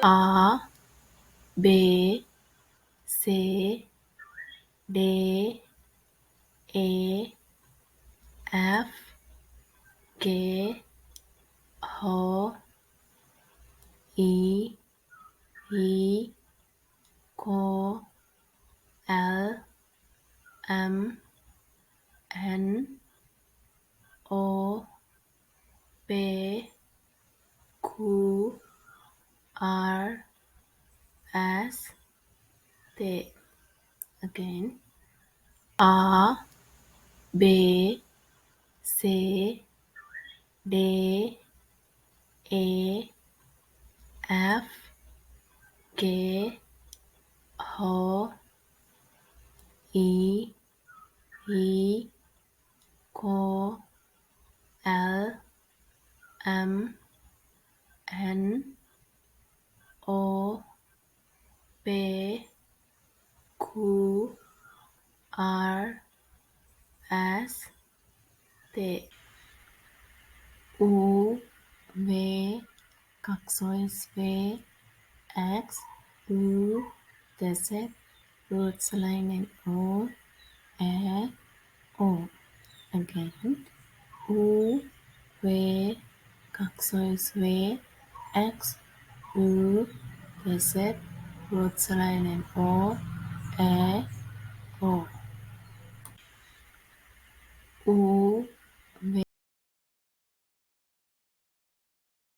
A B C D E F G H I I K L M N O P Q R S T. Again. A B C D E F G H I I K L M N O P Q R S T. U V các số V X U Z root line O E O. Again. U V các số V X U Z root line O E O. U